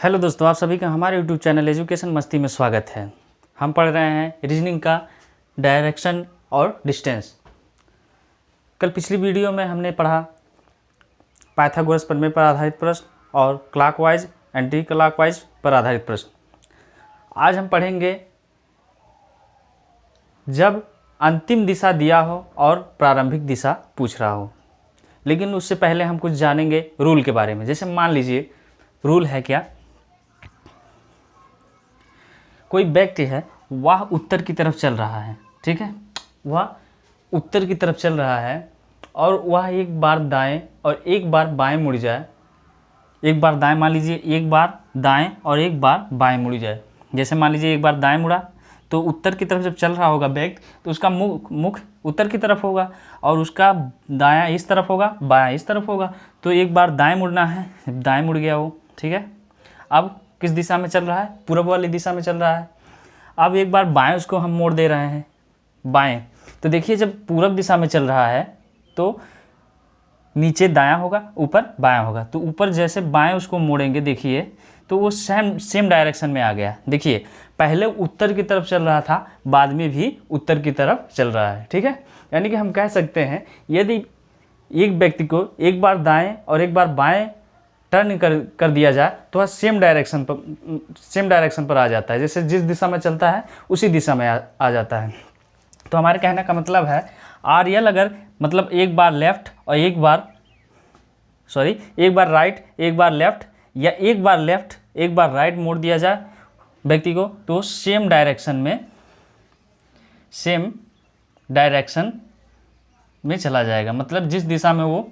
Hello दोस्तों, आप सभी का हमारे यूट्यूब चैनल एजुकेशन मस्ती में स्वागत है। हम पढ़ रहे हैं रीजनिंग का डायरेक्शन और डिस्टेंस। कल पिछली वीडियो में हमने पढ़ा पाइथागोरस प्रमेय पर आधारित प्रश्न और क्लॉकवाइज एंटी क्लॉकवाइज पर आधारित प्रश्न। आज हम पढ़ेंगे जब अंतिम दिशा दिया हो और प्रारंभिक दिशा पूछ रहा हो। लेकिन उससे पहले हम कुछ जानेंगे रूल के बारे में। जैसे मान लीजिए रूल है क्या, कोई व्यक्ति है, वह उत्तर की तरफ चल रहा है, ठीक है, वह उत्तर की तरफ चल रहा है और वह एक बार दाएं और एक बार बाएं मुड़ जाए। एक बार दाएं, मान लीजिए एक बार दाएं और एक बार बाएं मुड़ जाए। जैसे मान लीजिए एक बार दाएं मुड़ा तो उत्तर की तरफ जब चल रहा होगा व्यक्ति, तो उसका मुख उत्तर की तरफ होगा और उसका दायां इस तरफ होगा, बायां इस तरफ होगा। तो एक बार दाएं मुड़ना है, दाएं मुड़ गया वो, ठीक है। अब किस दिशा में चल रहा है? पूर्व वाली दिशा में चल रहा है। अब एक बार बाएं उसको हम मोड़ दे रहे हैं, बाएं। तो देखिए जब पूर्व दिशा में चल रहा है तो नीचे दायां होगा, ऊपर बायां होगा। तो ऊपर जैसे बाएं उसको मोड़ेंगे, देखिए तो वो सेम डायरेक्शन में आ गया। देखिए पहले उत्तर की तरफ चल रहा था, बाद में भी उत्तर की तरफ चल रहा है, ठीक है। यानी कि हम कह सकते हैं यदि एक व्यक्ति को एक बार दाएं और एक बार बाएं टर्न कर दिया जाए तो वह सेम डायरेक्शन पर आ जाता है। जैसे जिस दिशा में चलता है उसी दिशा में आ जाता है। तो हमारे कहने का मतलब है RL अगर मतलब एक बार लेफ्ट और एक बार राइट, एक बार लेफ्ट, या एक बार लेफ्ट एक बार राइट मोड़ दिया जाए व्यक्ति को, तो सेम डायरेक्शन में चला जाएगा। मतलब जिस दिशा में वो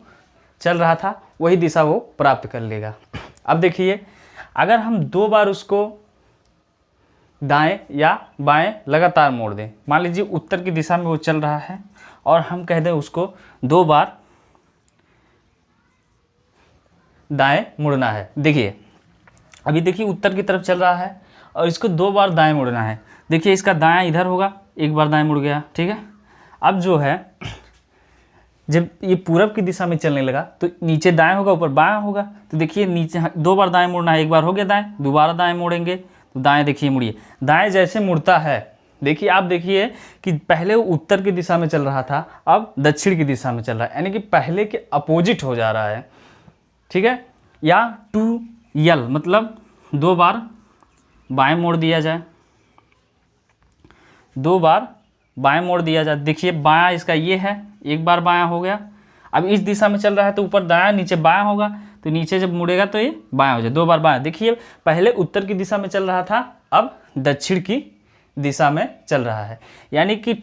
चल रहा था वही दिशा वो प्राप्त कर लेगा। अब देखिए अगर हम दो बार उसको दाएं या बाएं लगातार मोड़ दें, मान लीजिए उत्तर की दिशा में वो चल रहा है और हम कह दें उसको दो बार दाएं मुड़ना है। देखिए अभी देखिए उत्तर की तरफ चल रहा है और इसको दो बार दाएं मुड़ना है। देखिए इसका दायां इधर होगा, एक बार दाएं मुड़ गया, ठीक है। अब जो है जब ये पूरब की दिशा में चलने लगा तो नीचे दाएं होगा, ऊपर बायां होगा। तो देखिए नीचे दो बार दाएं मुड़ना है, एक बार हो गया दाएं, दोबारा दाएं मुड़ेंगे तो दाएं देखिए मुड़िए। दाएं जैसे मुड़ता है, देखिए आप देखिए कि पहले वो उत्तर की दिशा में चल रहा था, अब दक्षिण की दिशा में चल रहा है, यानी कि पहले के अपोजिट हो जा रहा है, ठीक है। या 2L मतलब दो बार बाएं मोड़ दिया जाए, दो बार बाएं मोड़ दिया जाए। देखिए बायां इसका ये है, एक बार बायां हो गया। अब इस दिशा में चल रहा है तो ऊपर दायां, नीचे बायां होगा। तो नीचे जब मुड़ेगा तो ये बायां हो जाए, दो बार बायां। देखिए पहले उत्तर की दिशा में चल रहा था, अब दक्षिण की दिशा में चल रहा है। यानी कि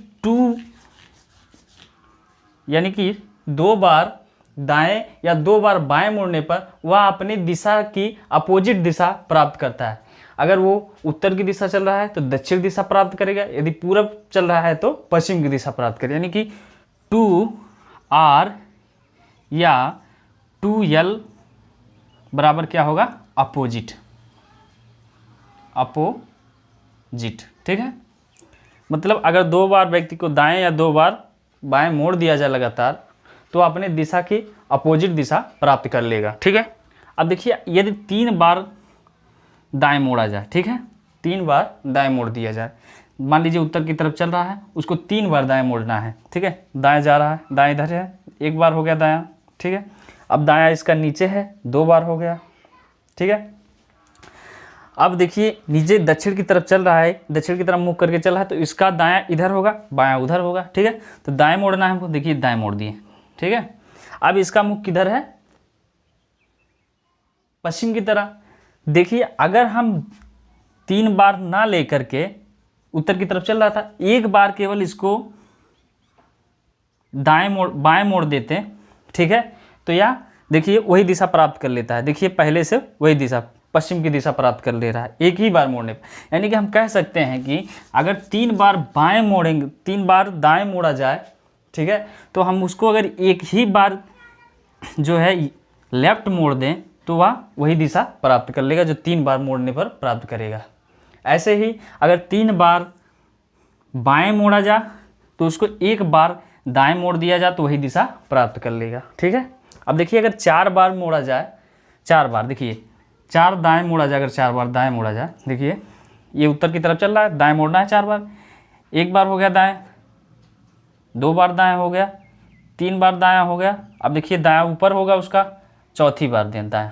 दो बार दाएं या दो बार बाएं मुड़ने पर वह अपनी दिशा की अपोजिट दिशा प्राप्त करता है। अगर वो उत्तर की दिशा चल रहा है तो दक्षिण दिशा प्राप्त करेगा, यदि पूरब चल रहा है तो पश्चिम की दिशा प्राप्त करेगा। यानी कि 2R या 2L बराबर क्या होगा? अपोजिट, ठीक है। मतलब अगर दो बार व्यक्ति को दाएं या दो बार बाएं मोड़ दिया जाए लगातार तो अपने दिशा की अपोजिट दिशा प्राप्त कर लेगा, ठीक है। अब देखिए यदि 3 बार दाएं मोड़ा जाए, ठीक है, 3 बार दाएं मोड़ दिया जाए। मान लीजिए उत्तर की तरफ चल रहा है, उसको 3 बार दाएं मोड़ना है, ठीक है। दाएं जा रहा है, दाएं इधर है, एक बार हो गया दायां, ठीक है। अब दायां इसका नीचे है, 2 बार हो गया, ठीक है। अब देखिए नीचे दक्षिण की तरफ चल रहा है, दक्षिण की तरफ मुख करके चल रहा है, तो इसका दायां इधर होगा, बायां उधर होगा, ठीक है। तो दाएं मोड़ना है हमको, देखिए दाएं मोड़ दिए, ठीक है। अब इसका मुख किधर है? पश्चिम की तरह। देखिए अगर हम 3 बार ना लेकर के उत्तर की तरफ चल रहा था, एक बार केवल इसको बाएं मोड़ देते, ठीक है, तो या देखिए वही दिशा प्राप्त कर लेता है। देखिए पहले से वही दिशा, पश्चिम की दिशा प्राप्त कर ले रहा है एक ही बार मोड़ने पर। यानी कि हम कह सकते हैं कि अगर 3 बार बाएं मोड़ेंगे, 3 बार दाएं मोड़ा जाए, ठीक है, तो हम उसको अगर एक ही बार जो है लेफ्ट मोड़ दें तो वह वही दिशा प्राप्त कर लेगा जो 3 बार मोड़ने पर प्राप्त करेगा। ऐसे ही अगर 3 बार बाएं मोड़ा जा तो उसको एक बार दाएं मोड़ दिया जाए तो वही दिशा प्राप्त कर लेगा, ठीक है। अब देखिए अगर 4 बार मोड़ा जाए, 4 बार, देखिए 4 दाएं मोड़ा जाए, अगर 4 बार दाएं मोड़ा जाए, देखिए ये उत्तर की तरफ चल रहा है, दाएं मोड़ना है 4 बार, एक बार हो गया दाएं, 2 बार दाएं हो गया, 3 बार दायां हो गया, अब देखिए दायां ऊपर होगा उसका, चौथी बार दायां,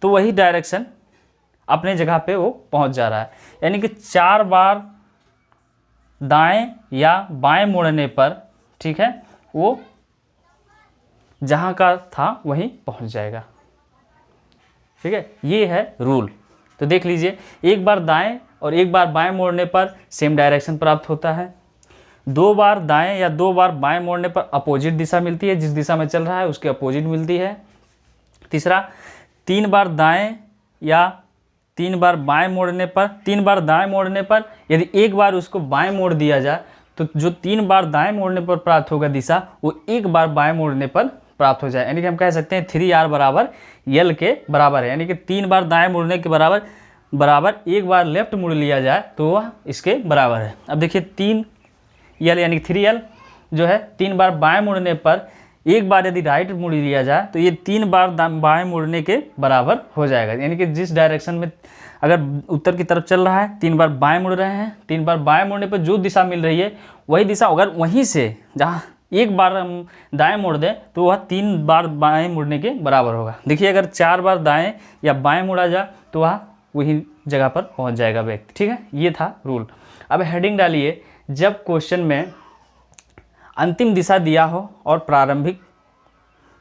तो वही डायरेक्शन अपने जगह पे वो पहुंच जा रहा है। यानी कि 4 बार दाएं या बाएं मुड़ने पर, ठीक है, वो जहां का था वहीं पहुंच जाएगा। ठीक है, ये है रूल। तो देख लीजिए, एक बार दाएं और एक बार बाएं मोड़ने पर सेम डायरेक्शन प्राप्त होता है, 2 बार दाएं या 2 बार बाएं मोड़ने पर अपोजिट दिशा मिलती है, जिस दिशा में चल रहा है उसके अपोजिट मिलती है। तीसरा, 3 बार दाएं या 3 बार बाएं मोड़ने पर, 3 बार दाएं मोड़ने पर यदि एक बार उसको बाएं मोड़ दिया जाए तो जो 3 बार दाएं मोड़ने पर प्राप्त होगा दिशा, वो एक बार बाएं मोड़ने पर प्राप्त हो जाए। यानी कि हम कह सकते हैं 3R बराबर L के बराबर है। यानी कि 3 बार दाएं मुड़ने के बराबर एक बार लेफ्ट मुड़ लिया जाए तो वह इसके बराबर है। अब देखिए 3L यानी कि 3L जो है 3 बार बाएं मुड़ने पर एक बार यदि राइट मुड़ लिया जाए तो ये 3 बार बाएं मुड़ने के बराबर हो जाएगा। यानी कि जिस डायरेक्शन में अगर उत्तर की तरफ चल रहा है, 3 बार बाएं मुड़ रहे हैं, 3 बार बाएं मुड़ने पर जो दिशा मिल रही है वही दिशा, अगर वहीं से जहाँ एक बार हम दाएं मोड़ दें तो वह 3 बार बाएं मुड़ने के बराबर होगा। देखिए अगर 4 बार दाएं या बाएं मुड़ा जाए तो वह वही जगह पर पहुंच जाएगा व्यक्ति। ठीक है, ये था रूल। अब हेडिंग डालिए, जब क्वेश्चन में अंतिम दिशा दिया हो और प्रारंभिक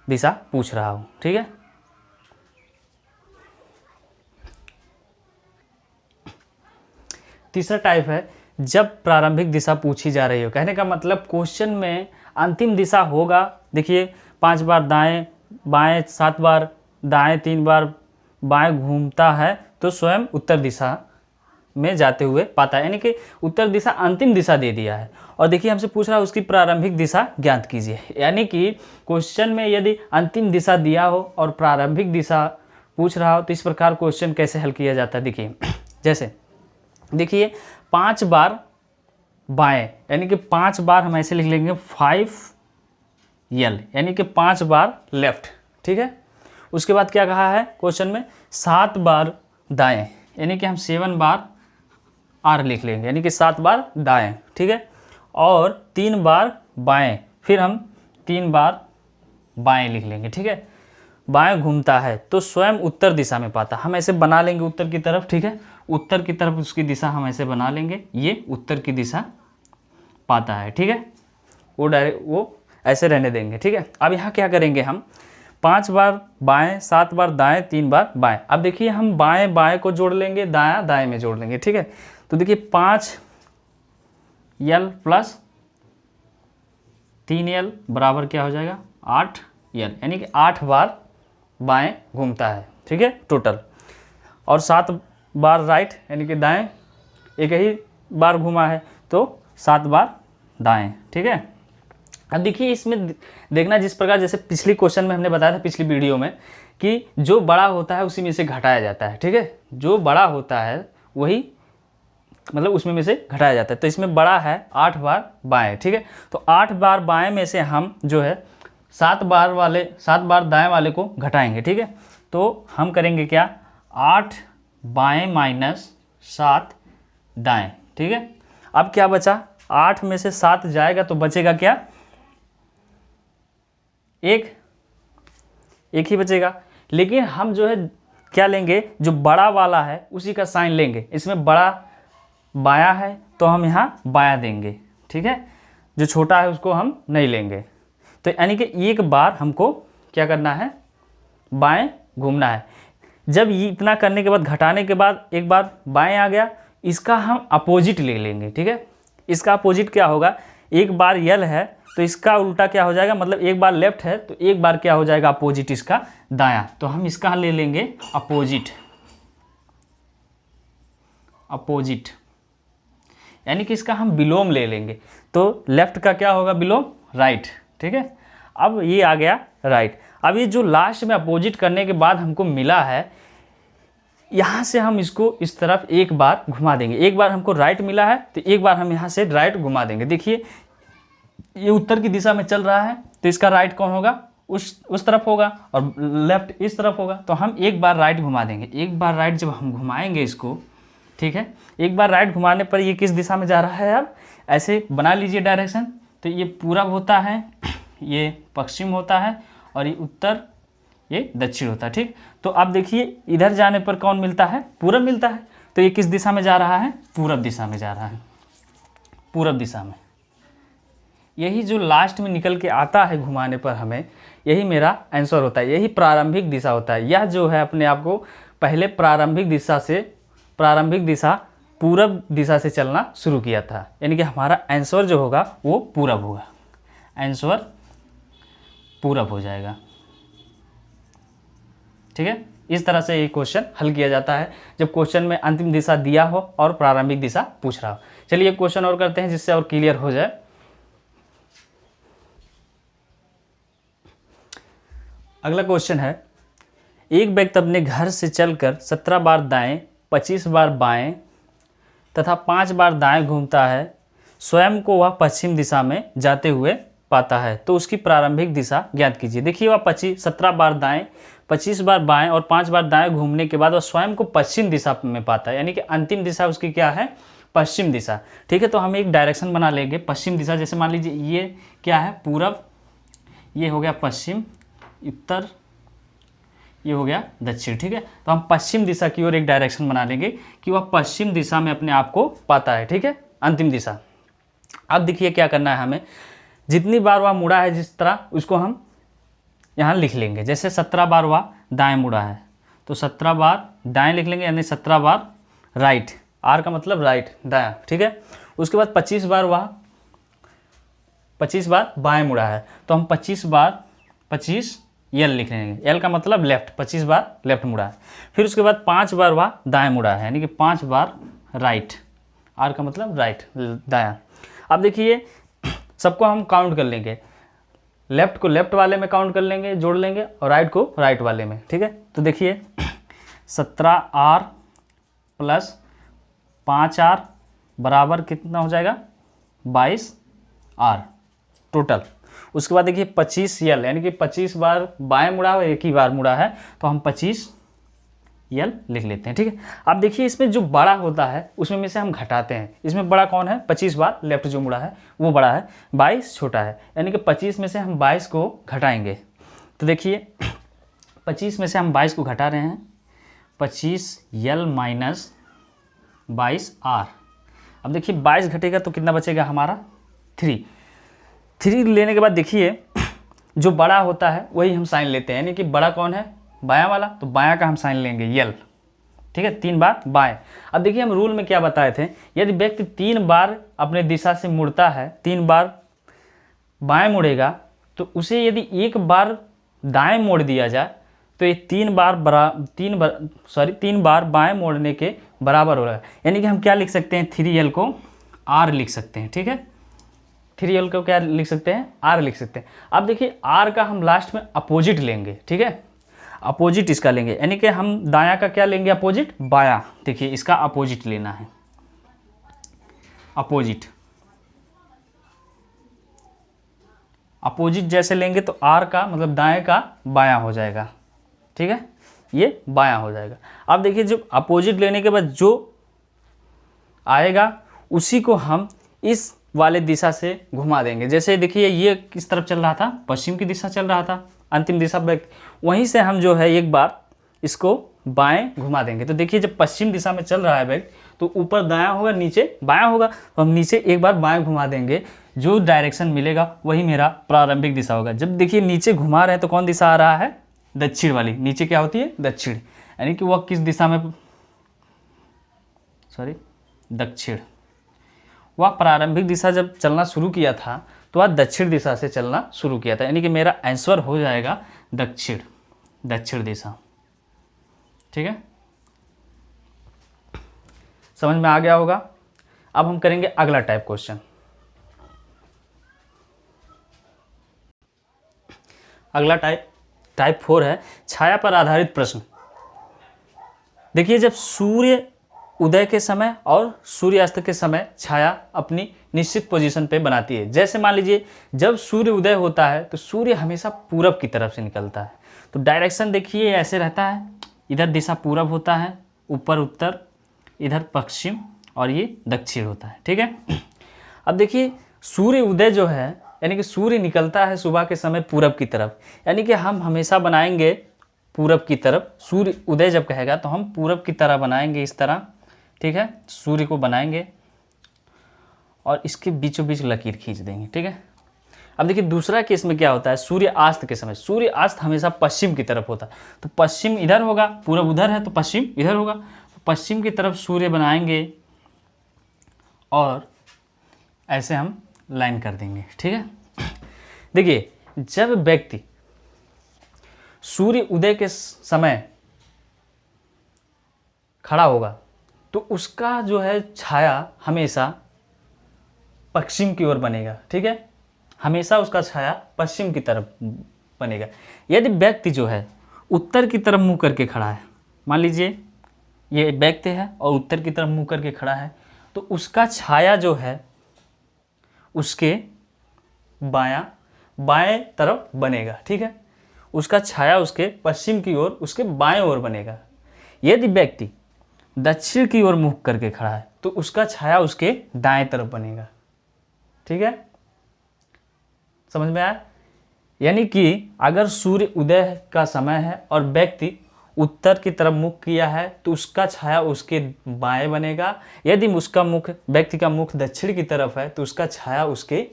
दिशा पूछ रहा हो। ठीक है, तीसरा टाइप है जब प्रारंभिक दिशा पूछी जा रही हो। कहने का मतलब क्वेश्चन में अंतिम दिशा होगा। देखिए 5 बार दाएं बाएं, 7 बार दाएं, 3 बार बाएं घूमता है तो स्वयं उत्तर दिशा में जाते हुए पाता है। यानी कि उत्तर दिशा अंतिम दिशा दे दिया है और देखिए हमसे पूछ रहा है उसकी प्रारंभिक दिशा ज्ञात कीजिए। यानी कि क्वेश्चन में यदि अंतिम दिशा दिया हो और प्रारंभिक दिशा पूछ रहा हो तो इस प्रकार क्वेश्चन कैसे हल किया जाता है। देखिए जैसे देखिए 5 बार बाएं, यानी कि 5 बार हम ऐसे लिख लेंगे 5L, यानी कि 5 बार लेफ्ट। ठीक है, उसके बाद क्या कहा है क्वेश्चन में, 7 बार दाएं, यानी कि हम 7 बार R लिख लेंगे, यानी कि 7 बार दाएं। ठीक है, और 3 बार बाएं, फिर हम 3 बार बाएं लिख लेंगे। ठीक है, बाएं घूमता है तो स्वयं उत्तर दिशा में पाता, हम ऐसे बना लेंगे उत्तर की तरफ। ठीक है, उत्तर की तरफ उसकी दिशा हम ऐसे बना लेंगे, ये उत्तर की दिशा पाता है। ठीक है, वो ऐसे रहने देंगे। ठीक है, अब यहाँ क्या करेंगे हम, 5 बार बाएं, 7 बार दाएं, 3 बार बाएं। अब देखिए हम बाएं बाएं को जोड़ लेंगे, दायां दाएं में जोड़ लेंगे। ठीक है, तो देखिए 5L प्लस 3L बराबर क्या हो जाएगा 8L, यानी कि 8 बार बाएं घूमता है। ठीक है टोटल, और 7 बार राइट यानी कि दाएं एक ही बार घूमा है तो 7 बार दाएं। ठीक है, अब देखिए इसमें देखना जिस प्रकार जैसे पिछली क्वेश्चन में हमने बताया था, पिछली वीडियो में, कि जो बड़ा होता है उसी में से घटाया जाता है। ठीक है, जो बड़ा होता है वही मतलब उसमें में से घटाया जाता है। तो इसमें बड़ा है 8 बार बाएं। ठीक है, तो 8 बार बाएं में से हम जो है 7 बार दाएं वाले को घटाएंगे। ठीक है, तो हम करेंगे क्या, 8 बाएं माइनस 7 दाएं। ठीक है, अब क्या बचा, 8 में से 7 जाएगा तो बचेगा क्या, एक ही बचेगा। लेकिन हम जो है क्या लेंगे, जो बड़ा वाला है उसी का साइन लेंगे। इसमें बड़ा बाया है तो हम यहाँ बाया देंगे। ठीक है, जो छोटा है उसको हम नहीं लेंगे। तो यानी कि एक बार हमको क्या करना है, बाएं घूमना है। जब ये इतना करने के बाद घटाने के बाद एक बार बाएं आ गया, इसका हम अपोजिट ले लेंगे। ठीक है, इसका अपोजिट क्या होगा, एक बार यल है तो इसका उल्टा क्या हो जाएगा, मतलब एक बार लेफ्ट है तो एक बार क्या हो जाएगा अपोजिट इसका दायां। तो हम इसका ले लेंगे अपोजिट, यानी कि इसका हम विलोम ले लेंगे। तो लेफ्ट का क्या होगा विलोम, राइट। ठीक है, अब ये आ गया राइट। अब ये जो लास्ट में अपोजिट करने के बाद हमको मिला है, यहाँ से हम इसको इस तरफ एक बार घुमा देंगे। एक बार हमको राइट मिला है तो एक बार हम यहाँ से राइट घुमा देंगे। देखिए ये उत्तर की दिशा में चल रहा है तो इसका राइट कौन होगा, उस तरफ होगा और लेफ्ट इस तरफ होगा। तो हम एक बार राइट घुमा देंगे। एक बार राइट जब हम घुमाएंगे इसको, ठीक है, एक बार राइट घुमाने पर ये किस दिशा में जा रहा है, अब ऐसे बना लीजिए डायरेक्शन। तो ये पूरब होता है, ये पश्चिम होता है, और ये उत्तर, ये दक्षिण होता है। ठीक, तो आप देखिए इधर जाने पर कौन मिलता है, पूरब मिलता है। तो ये किस दिशा में जा रहा है, पूरब दिशा में जा रहा है, पूरब दिशा में। यही जो लास्ट में निकल के आता है घुमाने पर हमें, यही मेरा आंसर होता है, यही प्रारंभिक दिशा होता है। यह जो है अपने आप को पहले प्रारंभिक दिशा पूरब दिशा से चलना शुरू किया था, यानी कि हमारा आंसर जो होगा वो पूरब होगा, आंसर पूरब हो जाएगा। ठीक है, इस तरह से ये क्वेश्चन हल किया जाता है जब क्वेश्चन में अंतिम दिशा दिया हो और प्रारंभिक दिशा पूछ रहा हो। चलिए एक क्वेश्चन और करते हैं जिससे और क्लियर हो जाए। अगला क्वेश्चन है, एक व्यक्ति अपने घर से चलकर 17 बार दाएं, 25 बार बाएं तथा 5 बार दाएं घूमता है। स्वयं को वह पश्चिम दिशा में जाते हुए पाता है, तो उसकी प्रारंभिक दिशा ज्ञात कीजिए। देखिए वह 17 बार दाएं, 25 बार बाएं और 5 बार दाएं घूमने के बाद वह स्वयं को पश्चिम दिशा में पाता है, यानी कि अंतिम दिशा उसकी क्या है, पश्चिम दिशा। ठीक है, तो हम एक डायरेक्शन बना लेंगे पश्चिम दिशा। जैसे मान लीजिए ये क्या है, पूरब, ये हो गया पश्चिम, उत्तर, ये हो गया दक्षिण। ठीक है, तो हम पश्चिम दिशा की ओर एक डायरेक्शन बना लेंगे कि वह पश्चिम दिशा में अपने आप को पाता है। ठीक है, अंतिम दिशा। अब देखिए क्या करना है हमें, जितनी बार वह मुड़ा है जिस तरह, उसको हम यहाँ लिख लेंगे। जैसे 17 बार वह दाएं मुड़ा है तो 17 बार दाएं लिख लेंगे, यानी 17 बार राइट, आर का मतलब राइट, दायां। ठीक है, उसके बाद 25 बार बाएं मुड़ा है तो हम 25 बार 25 एल लिख लेंगे, एल का मतलब लेफ्ट, 25 बार लेफ्ट मुड़ा है। फिर उसके बाद 5 बार वह दाएं मुड़ा है, यानी कि 5 बार राइट, आर का मतलब राइट, दायां। अब देखिए सबको हम काउंट कर लेंगे, लेफ्ट को लेफ्ट वाले में काउंट कर लेंगे, जोड़ लेंगे, और राइट को राइट वाले में। ठीक है, तो देखिए 17R प्लस 5R बराबर कितना हो जाएगा, 22R टोटल। उसके बाद देखिए 25L, यानी कि 25 बार बाएं मुड़ा है, एक ही बार मुड़ा है, तो हम 25L लिख लेते हैं। ठीक है, अब देखिए इसमें जो बड़ा होता है उसमें में से हम घटाते हैं। इसमें बड़ा कौन है, 25 बार लेफ्ट जो मुड़ा है वो बड़ा है, 22 छोटा है, यानी कि 25 में से हम 22 को घटाएंगे। तो देखिए 25 में से हम 22 को घटा रहे हैं, 25L माइनस 22R। अब देखिए 22 घटेगा तो कितना बचेगा हमारा, 3 लेने के बाद देखिए जो बड़ा होता है वही हम साइन लेते हैं, यानी कि बड़ा कौन है, बायां वाला, तो बायां का हम साइन लेंगे यल। ठीक है, 3 बार बाएं। अब देखिए हम रूल में क्या बताए थे, यदि व्यक्ति 3 बार अपने दिशा से मुड़ता है, 3 बार बाएं मुड़ेगा, तो उसे यदि 1 बार दाएं मोड़ दिया जाए तो ये 3 बार बाएं मोड़ने के बराबर हो रहा है। यानी कि हम क्या लिख सकते हैं, 3L को R लिख सकते हैं। ठीक है, 3L को क्या लिख सकते हैं, R लिख सकते हैं। अब देखिए R का हम लास्ट में अपोजिट लेंगे। ठीक है, अपोजिट इसका लेंगे, यानी कि हम दायां का क्या लेंगे, अपोजिट, बायां। देखिए इसका अपोजिट लेना है, अपोजिट जैसे लेंगे तो R का मतलब दाएं का बायां हो जाएगा। ठीक है, ये बायां हो जाएगा। अब देखिए जो अपोजिट लेने के बाद जो आएगा उसी को हम इस वाले दिशा से घुमा देंगे। जैसे देखिए ये किस तरफ चल रहा था, पश्चिम की दिशा चल रहा था, अंतिम दिशा वहीं से हम जो है एक बार इसको बाएं घुमा देंगे। तो देखिए जब पश्चिम दिशा में चल रहा है व्यक्ति तो ऊपर दायां होगा, नीचे बायां होगा, तो हम नीचे एक बार बाएं घुमा देंगे, जो डायरेक्शन मिलेगा वही मेरा प्रारंभिक दिशा होगा। जब देखिए नीचे घुमा रहे हैं तो कौन दिशा आ रहा है, दक्षिण वाली, नीचे क्या होती है, दक्षिण, यानी कि वह किस दिशा में, दक्षिण। वह प्रारंभिक दिशा जब चलना शुरू किया था तो वह दक्षिण दिशा से चलना शुरू किया था, यानी कि मेरा आंसर हो जाएगा दक्षिण दिशा। ठीक है, समझ में आ गया होगा। अब हम करेंगे अगला टाइप क्वेश्चन। अगला टाइप 4 है, छाया पर आधारित प्रश्न। देखिए जब सूर्य उदय के समय और सूर्यास्त के समय छाया अपनी निश्चित पोजीशन पे बनाती है। जैसे मान लीजिए जब सूर्य उदय होता है तो सूर्य हमेशा पूरब की तरफ से निकलता है, तो डायरेक्शन देखिए ऐसे रहता है, इधर दिशा पूरब होता है, ऊपर उत्तर, इधर पश्चिम और ये दक्षिण होता है। ठीक है, अब देखिए सूर्य उदय जो है यानी कि सूर्य निकलता है सुबह के समय पूरब की तरफ, यानी कि हम हमेशा बनाएंगे पूरब की तरफ। सूर्य उदय जब कहेगा तो हम पूरब की तरह बनाएंगे इस तरह। ठीक है, सूर्य को बनाएंगे और इसके बीचों बीच लकीर खींच देंगे। ठीक है, अब देखिए दूसरा केस में क्या होता है, सूर्यास्त के समय सूर्यास्त हमेशा पश्चिम की तरफ होता है, तो पश्चिम इधर होगा, पूरब उधर है तो पश्चिम इधर होगा, तो पश्चिम की तरफ सूर्य बनाएंगे और ऐसे हम लाइन कर देंगे। ठीक है, देखिए जब व्यक्ति सूर्य उदय के समय खड़ा होगा तो उसका जो है छाया हमेशा पश्चिम की ओर बनेगा। ठीक है, हमेशा उसका छाया पश्चिम की तरफ बनेगा। यदि व्यक्ति जो है उत्तर की तरफ मुंह करके खड़ा है, मान लीजिए ये व्यक्ति है और उत्तर की तरफ मुंह करके खड़ा है, तो उसका छाया जो है उसके बाएं तरफ बनेगा। ठीक है, उसका छाया उसके पश्चिम की ओर उसके बाएं ओर बनेगा। यदि व्यक्ति दक्षिण की ओर मुख करके खड़ा है तो उसका छाया उसके दाएं तरफ बनेगा। ठीक है, समझ में आया? यानी कि अगर सूर्य उदय का समय है और व्यक्ति उत्तर की तरफ मुख किया है तो उसका छाया उसके बाएं बनेगा। यदि उसका मुख व्यक्ति का मुख दक्षिण की तरफ है तो उसका छाया उसके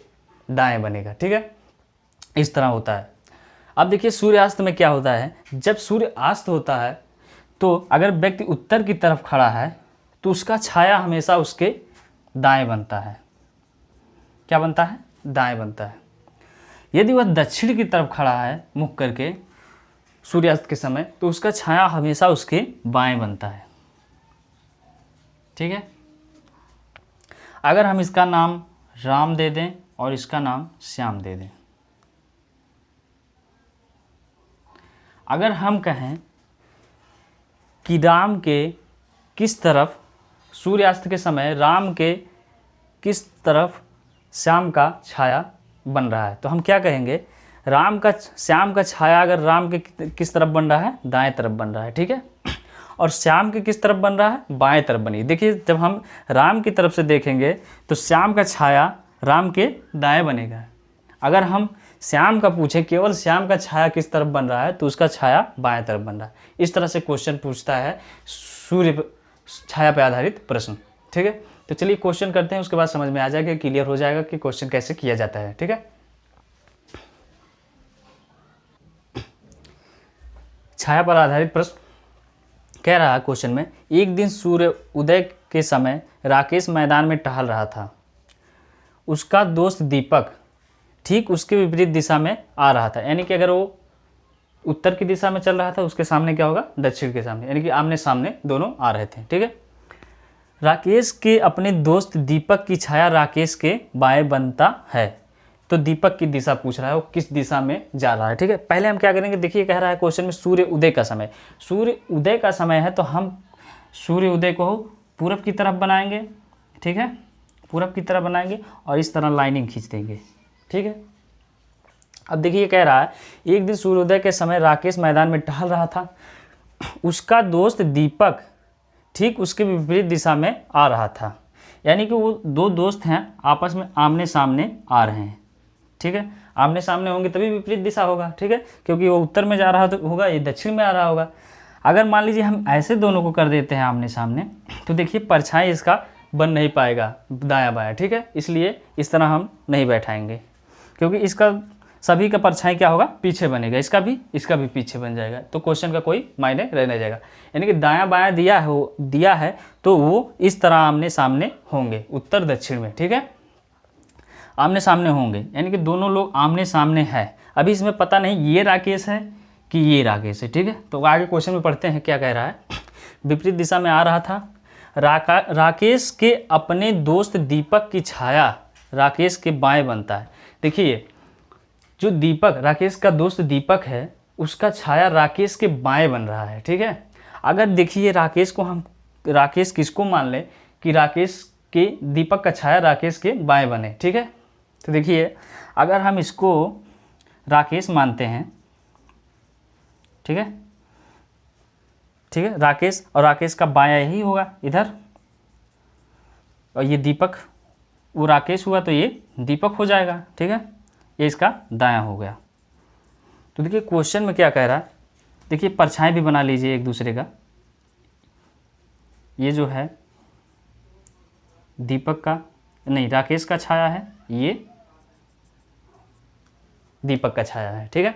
दाएं बनेगा। ठीक है, इस तरह होता है। अब देखिए सूर्यास्त में क्या होता है, जब सूर्यास्त होता है तो अगर व्यक्ति उत्तर की तरफ खड़ा है तो उसका छाया हमेशा उसके दाएं बनता है। क्या बनता है? दाएं बनता है। यदि वह दक्षिण की तरफ खड़ा है मुख करके सूर्यास्त के समय तो उसका छाया हमेशा उसके बाएं बनता है। ठीक है, अगर हम इसका नाम राम दे दें और इसका नाम श्याम दे दें, अगर हम कहें कि राम के किस तरफ सूर्यास्त के समय राम के किस तरफ श्याम का छाया बन रहा है, तो हम क्या कहेंगे, श्याम का छाया अगर राम के किस तरफ बन रहा है, दाएं तरफ बन रहा है। ठीक है, और श्याम के किस तरफ बन रहा है, बाएं तरफ बनी। देखिए जब हम राम की तरफ से देखेंगे तो श्याम का छाया राम के दाएं बनेगा। अगर हम श्याम का पूछें केवल श्याम का छाया किस तरफ बन रहा है तो उसका छाया बाएं तरफ बन रहा है। इस तरह से क्वेश्चन पूछता है सूर्य छाया पर आधारित प्रश्न। ठीक है, तो चलिए क्वेश्चन करते हैं, उसके बाद समझ में आ जाएगा, क्लियर हो जाएगा कि क्वेश्चन कैसे किया जाता है। ठीक है, छाया पर आधारित प्रश्न कह रहा है क्वेश्चन में, एक दिन सूर्य उदय के समय राकेश मैदान में टहल रहा था। उसका दोस्त दीपक ठीक उसके विपरीत दिशा में आ रहा था। यानी कि अगर वो उत्तर की दिशा में चल रहा था उसके सामने क्या होगा, दक्षिण के सामने, यानी कि आमने सामने दोनों आ रहे थे। ठीक है, राकेश के अपने दोस्त दीपक की छाया राकेश के बाएं बनता है, तो दीपक की दिशा पूछ रहा है, वो किस दिशा में जा रहा है। ठीक है, पहले हम क्या करेंगे, देखिए कह रहा है क्वेश्चन में सूर्य उदय का समय, सूर्य उदय का समय है तो हम सूर्य उदय को पूरब की तरफ बनाएंगे। ठीक है, पूरब की तरफ बनाएंगे और इस तरह लाइनिंग खींच देंगे। ठीक है, अब देखिए कह रहा है एक दिन सूर्योदय के समय राकेश मैदान में टहल रहा था, उसका दोस्त दीपक ठीक उसके विपरीत दिशा में आ रहा था। यानी कि वो दो दोस्त हैं आपस में आमने सामने आ रहे हैं। ठीक है, आमने सामने होंगे तभी विपरीत दिशा होगा। ठीक है, क्योंकि वो उत्तर में जा रहा तो होगा, ये दक्षिण में आ रहा होगा। अगर मान लीजिए हम ऐसे दोनों को कर देते हैं आमने सामने तो देखिए परछाई इसका बन नहीं पाएगा दायां बायां। ठीक है, इसलिए इस तरह हम नहीं बैठाएंगे, क्योंकि इसका सभी का परछाई क्या होगा, पीछे बनेगा, इसका भी पीछे बन जाएगा, तो क्वेश्चन का कोई मायने रह नहीं जाएगा। यानी कि दायां बायां दिया है तो वो इस तरह आमने सामने होंगे, उत्तर दक्षिण में। ठीक है, आमने सामने होंगे, यानी कि दोनों लोग आमने सामने है। अभी इसमें पता नहीं ये राकेश है कि ये राकेश है। ठीक है, तो आगे क्वेश्चन में पढ़ते हैं क्या कह रहा है। विपरीत दिशा में आ रहा था, राकेश के अपने दोस्त दीपक की छाया राकेश के बाएं बनता है। देखिए जो दीपक, राकेश का दोस्त दीपक है, उसका छाया राकेश के बाएं बन रहा है। ठीक है, अगर देखिए राकेश को हम राकेश किसको मान ले कि राकेश के दीपक का छाया राकेश के बाएं बने, ठीक है। तो देखिए अगर हम इसको राकेश मानते हैं, ठीक है, ठीक है, राकेश, और राकेश का बायां यही होगा इधर, और ये दीपक, वो राकेश हुआ तो ये दीपक हो जाएगा, ठीक है, ये इसका दायां हो गया। तो देखिए क्वेश्चन में क्या कह रहा है, देखिए परछाई भी बना लीजिए एक दूसरे का, ये जो है दीपक का, नहीं राकेश का छाया है, ये दीपक का छाया है, ठीक है।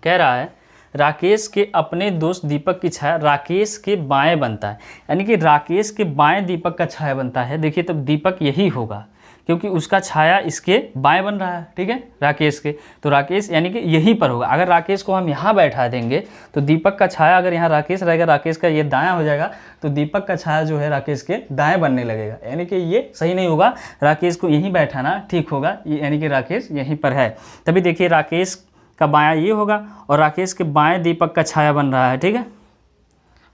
कह रहा है राकेश के अपने दोस्त दीपक की छाया राकेश के बाएं बनता है, यानी कि राकेश के बाएं दीपक का छाया बनता है। देखिए तब दीपक यही होगा क्योंकि उसका छाया इसके बाएं बन रहा है, ठीक है, राकेश के, तो राकेश यानी कि यहीं पर होगा। अगर राकेश को हम यहाँ बैठा देंगे तो दीपक का छाया, अगर यहाँ राकेश रहेगा, राकेश का ये दायां हो जाएगा, तो दीपक का छाया जो है राकेश के दाएं बनने लगेगा, यानी कि ये सही नहीं होगा। राकेश को यहीं बैठाना ठीक होगा, यानी कि राकेश यहीं पर है। तभी देखिए राकेश का बायां ये होगा और राकेश के बाएं दीपक का छाया बन रहा है, ठीक है।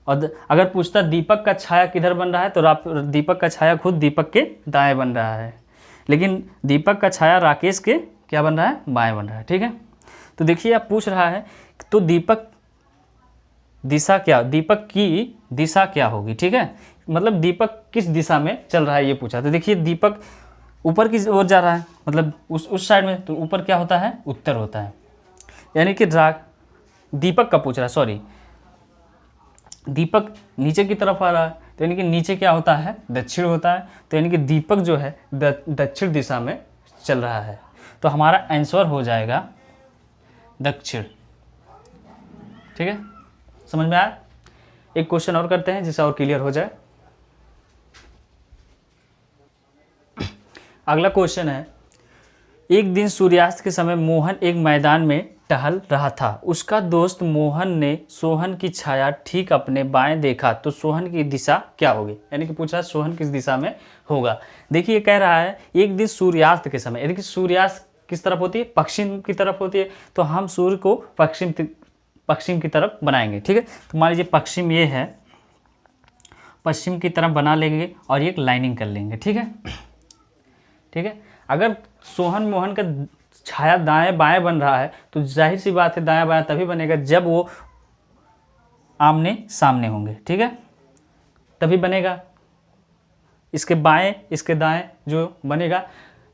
और अगर पूछता दीपक का छाया किधर बन रहा है, तो दीपक का छाया खुद दीपक के दाएं बन रहा है, लेकिन दीपक का छाया राकेश के क्या बन रहा है, बाएं बन रहा है, ठीक है। तो देखिए आप पूछ रहा है तो दीपक दिशा क्या, दीपक की दिशा क्या होगी, ठीक है, मतलब दीपक किस दिशा में चल रहा है ये पूछा। तो देखिए दीपक ऊपर की ओर जा रहा है, मतलब उस साइड में, तो ऊपर क्या होता है, उत्तर होता है, यानी कि दीपक का पूछ रहा है, सॉरी, दीपक नीचे की तरफ आ रहा है, तो यानी कि नीचे क्या होता है, दक्षिण होता है, तो यानी कि दीपक जो है दक्षिण दिशा में चल रहा है, तो हमारा आंसर हो जाएगा दक्षिण, ठीक है, समझ में आया। एक क्वेश्चन और करते हैं जिससे और क्लियर हो जाए। अगला क्वेश्चन है, एक दिन सूर्यास्त के समय मोहन एक मैदान में टहल रहा था, उसका दोस्त मोहन ने सोहन की छाया ठीक अपने बाएं देखा, तो सोहन की दिशा क्या होगी, यानी कि पूछा सोहन किस दिशा में होगा। देखिए कह रहा है एक दिन सूर्यास्त के समय, यानी कि सूर्यास्त किस तरफ होती है, पश्चिम की तरफ होती है, तो हम सूर्य को पश्चिम की तरफ बनाएंगे, ठीक है। तो मान लीजिए पश्चिम ये है, पश्चिम की तरफ बना लेंगे और एक लाइनिंग कर लेंगे, ठीक है, ठीक है। अगर सोहन मोहन का छाया दाएं बाएं बन रहा है तो जाहिर सी बात है दाएं बाएं तभी बनेगा जब वो आमने सामने होंगे, ठीक है, तभी बनेगा, इसके बाएं इसके दाएं जो बनेगा।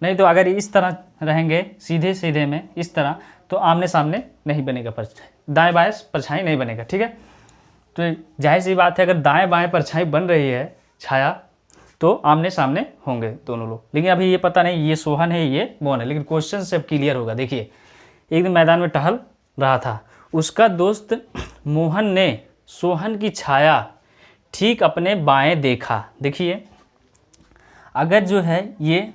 नहीं तो अगर इस तरह रहेंगे सीधे सीधे में इस तरह, तो आमने सामने नहीं बनेगा परछाई, दाएं बाएं परछाई नहीं बनेगा, ठीक है। तो जाहिर सी बात है अगर दाएं बाएं परछाई बन रही है छाया, तो आमने सामने होंगे दोनों लोग, लेकिन अभी ये पता नहीं ये सोहन है ये मोहन है, लेकिन क्वेश्चन से अब क्लियर होगा। देखिए एक दिन मैदान में टहल रहा था, उसका दोस्त मोहन ने सोहन की छाया ठीक अपने बाएं देखा। देखिए अगर जो है ये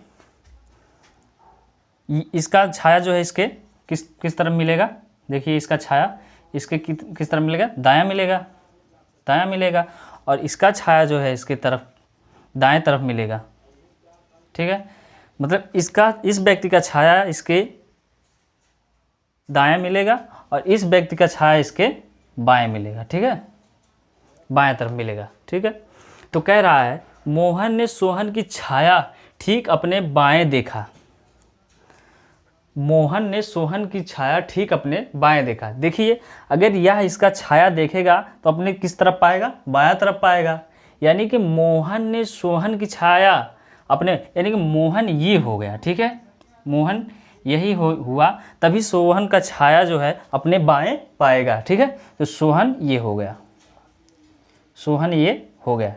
इसका छाया जो है इसके किस तरफ मिलेगा, देखिए इसका छाया इसके किस तरफ मिलेगा, दायां मिलेगा, दायां मिलेगा, और इसका छाया जो है इसके तरफ दाएं तरफ मिलेगा, ठीक है, मतलब इसका इस व्यक्ति का छाया इसके दायां मिलेगा और इस व्यक्ति का छाया इसके बाएं मिलेगा, ठीक है, बाएं तरफ मिलेगा, ठीक है। तो कह रहा है मोहन ने सोहन की छाया ठीक अपने बाएं देखा, मोहन ने सोहन की छाया ठीक अपने बाएं देखा। देखिए अगर यह इसका छाया देखेगा तो अपने किस तरफ पाएगा, बायां तरफ पाएगा, यानी कि मोहन ने सोहन की छाया अपने, यानी कि मोहन ये हो गया, ठीक है, मोहन यही हुआ, तभी सोहन का छाया जो है अपने बाएं पाएगा, ठीक है। तो सोहन ये हो गया, सोहन ये हो गया,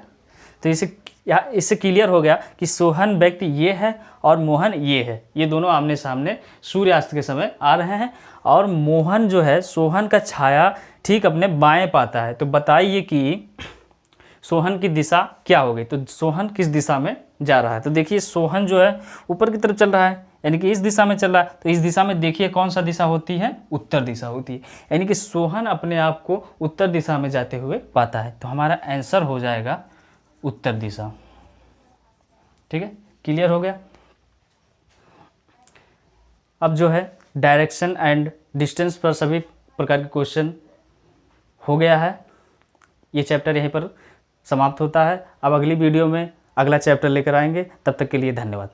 तो इससे क्लियर हो गया कि सोहन व्यक्ति ये है और मोहन ये है, ये दोनों आमने सामने सूर्यास्त के समय आ रहे हैं, और मोहन जो है सोहन का छाया ठीक अपने बाएं पाता है। तो बताइए कि सोहन की दिशा क्या होगी, तो सोहन किस दिशा में जा रहा है। तो देखिए सोहन जो है ऊपर की तरफ चल रहा है, यानी कि इस दिशा में चल रहा है, तो इस दिशा में देखिए कौन सा दिशा होती है, उत्तर दिशा होती है, यानी कि सोहन अपने आप को उत्तर दिशा में जाते हुए पाता है। तो हमारा आंसर हो जाएगा उत्तर दिशा, ठीक है, क्लियर हो गया। अब जो है डायरेक्शन एंड डिस्टेंस पर सभी प्रकार के क्वेश्चन हो गया है, ये चैप्टर यहीं पर समाप्त होता है। अब अगली वीडियो में अगला चैप्टर लेकर आएंगे, तब तक के लिए धन्यवाद।